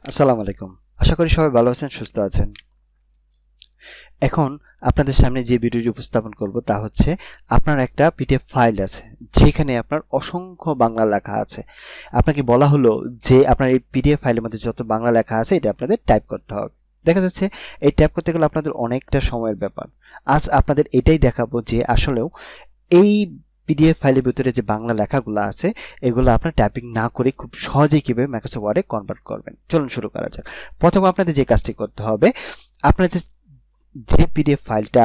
আসসালামু আলাইকুম। আশা করি সবাই ভালো আছেন, সুস্থ আছেন। এখন আপনাদের সামনে যে ভিডিওটি উপস্থাপন করব তা হচ্ছে আপনার একটা পিডিএফ ফাইল আছে যেখানে আপনার অসংখ্য বাংলা লেখা আছে। আপনাকে বলা হলো যে আপনার এই পিডিএফ ফাইলের মধ্যে যত বাংলা লেখা আছে এটা আপনাদের টাইপ করতে হবে। দেখা যাচ্ছে এই টাইপ করতে গেলে আপনাদের অনেকটা সময়ের ব্যাপার। আজ আপনাদের এটাই দেখাবো যে আসলেও এই পিডিএফ ফাইলের ভিতরে যে বাংলা লেখাগুলো আছে এগুলো আপনার টাইপিং না করে খুব সহজেই কিভাবে মাইক্রোসফট ওয়ার্ডে কনভার্ট করবেন। চলুন শুরু করা যাক। প্রথমে আপনাদের যে কাজটি করতে হবে, আপনার যে পিডিএফ ফাইলটা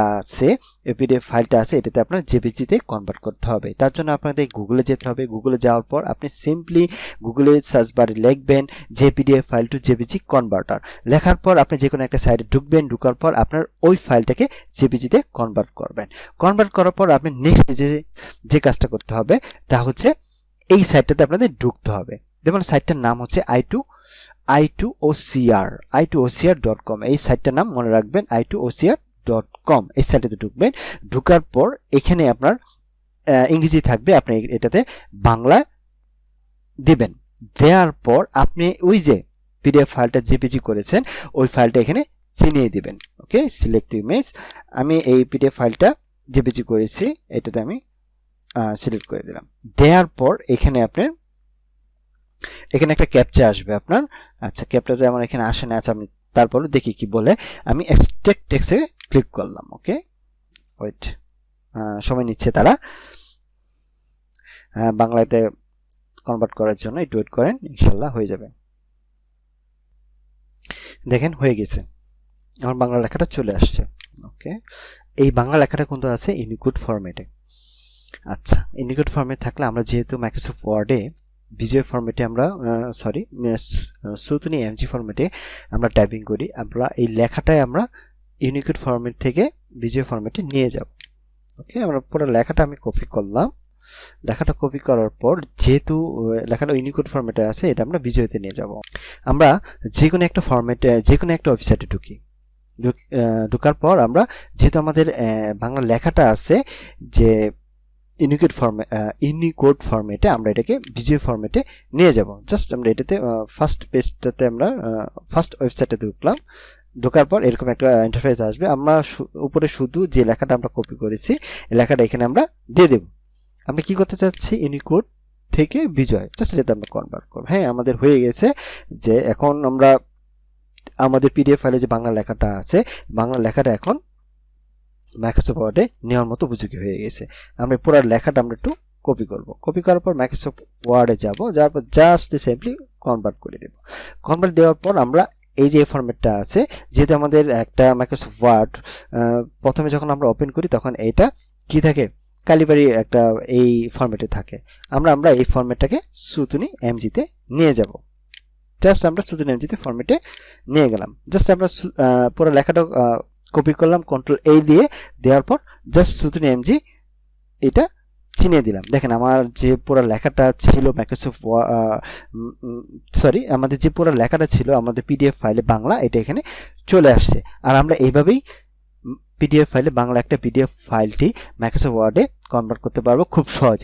আছে এটাতে আপনার জেপিজিতে কনভার্ট করতে হবে। তার জন্য আপনাদের গুগলে যেতে হবে। গুগলে যাওয়ার পর আপনি সিম্পলি গুগলে সার্চ বারে লিখবেন জেপিডিএফ ফাইল টু জেপিজি কনভার্টার। লেখার পর আপনি যে কোনো একটা সাইটে ঢুকবেন। ঢোকার পর আপনার ওই ফাইলটাকে জেপিজিতে কনভার্ট করবেন। কনভার্ট করার পর আপনি নেক্সট যে কাজটা করতে হবে তা হচ্ছে এই সাইটটাতে আপনাদের ঢুকতে হবে। যেমন সাইটটার নাম হচ্ছে i2ocr.com। এই সাইটটার নাম মনে রাখবেন, i2ocr.com। এই সাইটটাতে ঢুকবেন। ঢোকার পর এখানে আপনার ইংরেজি থাকবে, আপনি এটাতে বাংলা দিবেন। দেওয়ার পর আপনি ওই যে পিডিএফ ফাইলটা জেপিজি করেছেন ওই ফাইলটা এখানে চিনিয়ে দিবেন। ওকে, সিলেক্ট ইমেজ। আমি এই পিডিএফ ফাইলটা জেপিজি করেছি, এটাতে আমি সিলেক্ট করে দিলাম। দেওয়ার পর এখানে একটা ক্যাপচা আসবে আপনার। আচ্ছা, ক্যাপচাটা আমার এখানে আসে না। আচ্ছা, আমি তারপরে দেখি কি বলে। আমি এক্সট্রাক্ট টেক্সটে ক্লিক করলাম। ওকে, ওয়েট, সময় নিচ্ছে তারা বাংলাতে কনভার্ট করার জন্য। একটু ওয়েট করেন, ইনশাল্লাহ হয়ে যাবে। দেখেন হয়ে গেছে, আমার বাংলা লেখাটা চলে আসছে। ওকে, এই বাংলা লেখাটা কিন্তু আছে ইউনিকোড ফরম্যাটে। আচ্ছা, ইউনিকোড ফরম্যাট থাকলে আমরা যেহেতু মাইক্রোসফট ওয়ার্ডে ভিজুয়াল ফরম্যাটে আমরা সুতুনি এমজি ফরম্যাটে আমরা টাইপিং করি, আমরা এই লেখাটাই আমরা ইউনিকোড ফরম্যাট থেকে ভিজুয়াল ফরম্যাটে নিয়ে যাব। ওকে, আমরা পুরো লেখাটা আমি কপি করলাম। লেখাটা কপি করার পর যেহেতু লেখাটা ইউনিকোড ফরম্যাটে আছে এটা আমরা ভিজুয়ালতে নিয়ে যাব। আমরা যে কোনো একটা ফরম্যাটে যে কোনো একটা ওয়েবসাইটে ঢুকি। ঢোকার পর আমরা যেহেতু আমাদের বাংলা লেখাটা আছে যে ইউনিকোড ফরম্যাটে, আমরা এটাকে ভিজুয়াল ফরম্যাটে নিয়ে যাব। জাস্ট আমরা এটাতে ফার্স্ট পেজটাতে আমরা ফার্স্ট ওয়েবসাইটে ঢুকলাম। ঢোকার পর এরকম একটা ইন্টারফেস আসবে। আমরা উপরে শুধু যে লেখাটা আমরা কপি করেছি এই লেখাটা এখানে আমরা দিয়ে দেব। আমরা কি করতে চাচ্ছি, ইউনিকোড থেকে ভিজুয়াল, জাস্ট এটাতে আমরা কনভার্ট করব। হ্যাঁ, আমাদের হয়ে গেছে। যে এখন আমরা আমাদের পিডিএফ ফাইলে যে বাংলা লেখাটা আছে বাংলা লেখাটা এখন মাইক্রোসফট ওয়ার্ডে নেওয়ার মতো উপযোগী হয়ে গেছে। আমরা পুরো লেখাটা আমরা একটু কপি করব। কপি করার পর মাইক্রোসফট ওয়ার্ডে যাব, যাওয়ার পর জাস্ট সিম্পলি কনভার্ট করে দেব। কনভার্ট দেওয়ার পর আমরা এই যে ফরম্যাটটা আছে, যেহেতু আমাদের একটা মাইক্রোসফট ওয়ার্ড প্রথমে যখন আমরা ওপেন করি তখন এইটা কি থাকে, কালিবারি একটা এই ফরম্যাটে থাকে। আমরা এই ফরম্যাটটাকে সুতুনি এমজিতে নিয়ে যাব। জাস্ট আমরা সুতুনি এমজিতে ফরম্যাটে নিয়ে গেলাম। জাস্ট আমরা পুরো লেখাটা কপি করলাম কন্ট্রোল এ দিয়ে। দেওয়ার পর জাস্ট সুতুনি এমজি এটা চিনিয়ে দিলাম। দেখেন আমার যে পুরো লেখাটা ছিল আমাদের যে পুরো লেখাটা ছিল আমাদের পিডিএফ ফাইলে বাংলা, এটা এখানে চলে আসছে। আর আমরা এইভাবেই পিডিএফ ফাইলে বাংলা একটা পিডিএফ ফাইলটি মাইক্রোসফট ওয়ার্ডে কনভার্ট করতে পারবো খুব সহজে।